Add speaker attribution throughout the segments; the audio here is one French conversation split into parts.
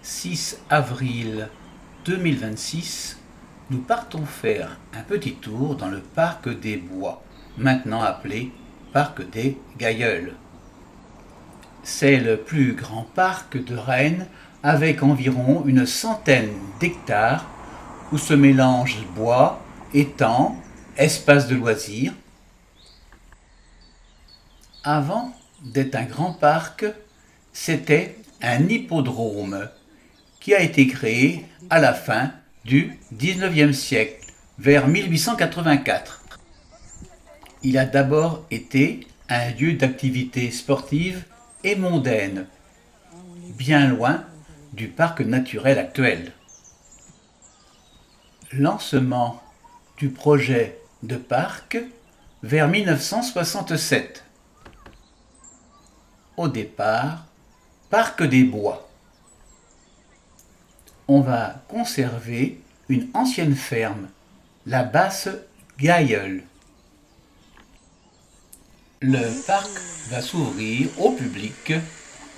Speaker 1: 6 avril 2026, nous partons faire un petit tour dans le parc des Bois, maintenant appelé parc des Gailleuls. C'est le plus grand parc de Rennes avec environ une centaine d'hectares où se mélangent bois, étangs, espaces de loisirs. Avant d'être un grand parc, c'était un hippodrome qui a été créé à la fin du XIXe siècle, vers 1884. Il a d'abord été un lieu d'activité sportive et mondaine, bien loin du parc naturel actuel. Lancement du projet de parc vers 1967. Au départ, parc des Bois. On va conserver une ancienne ferme, la Basse Gailleule. Le parc va s'ouvrir au public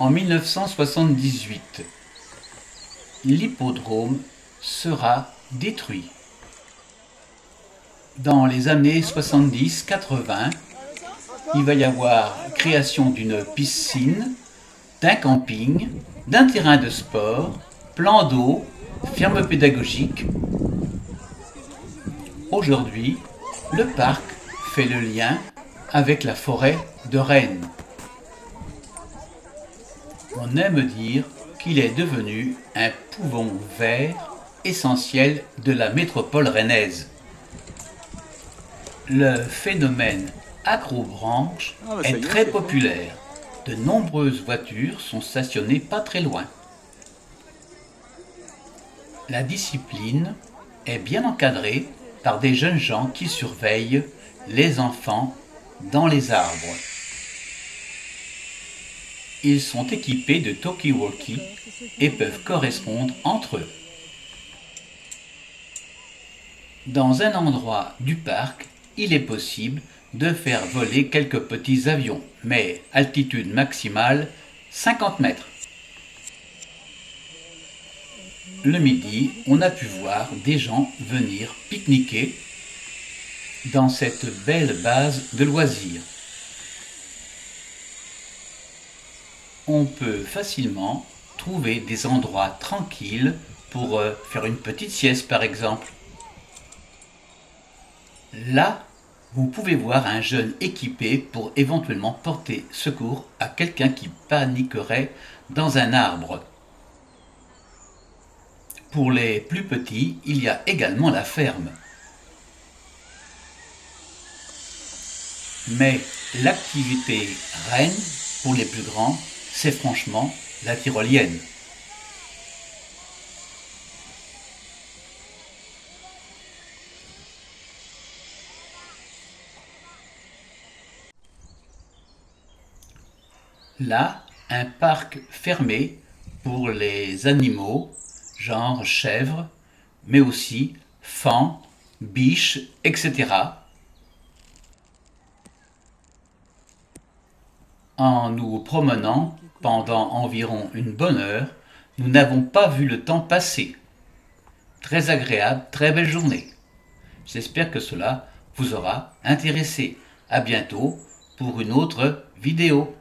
Speaker 1: en 1978. L'hippodrome sera détruit. Dans les années 70-80, il va y avoir création d'une piscine, d'un camping, d'un terrain de sport, plan d'eau, ferme pédagogique. Aujourd'hui, le parc fait le lien avec la forêt de Rennes. On aime dire qu'il est devenu un poumon vert essentiel de la métropole rennaise. Le phénomène accrobranche est très populaire. De nombreuses voitures sont stationnées pas très loin. La discipline est bien encadrée par des jeunes gens qui surveillent les enfants dans les arbres. Ils sont équipés de talkie-walkie et peuvent correspondre entre eux. Dans un endroit du parc, il est possible de faire voler quelques petits avions, mais altitude maximale 50 mètres. Le midi, on a pu voir des gens venir pique-niquer dans cette belle base de loisirs. On peut facilement trouver des endroits tranquilles pour faire une petite sieste par exemple. Là, vous pouvez voir un jeune équipé pour éventuellement porter secours à quelqu'un qui paniquerait dans un arbre. Pour les plus petits, il y a également la ferme. Mais l'activité reine, pour les plus grands, c'est franchement la tyrolienne. Là, un parc fermé pour les animaux, genre chèvres, mais aussi faons, biches, etc. En nous promenant pendant environ une bonne heure, nous n'avons pas vu le temps passer. Très agréable, très belle journée. J'espère que cela vous aura intéressé. À bientôt pour une autre vidéo.